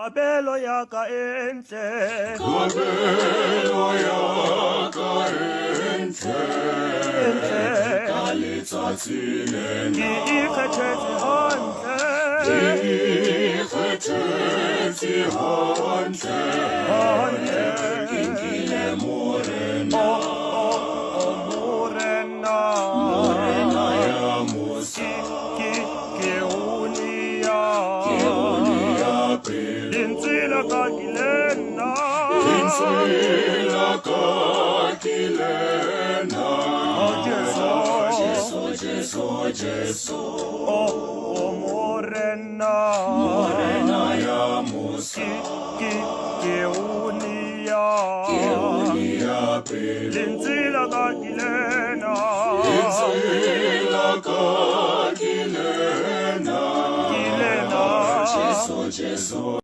Abelo yaka enhle, Kabelo yaka enhle, kaletsatile ke ikgethetse hantle, ikgethetse hantle, nkile morena, morena, morena ya Musa, ke unia, pele, dintsila ka kilena, insila ka kilena, Jesu, morena, morena ya Musa, ke unia, pele, dintsila ka kilena, insila ka kilena, kilena. Jesu.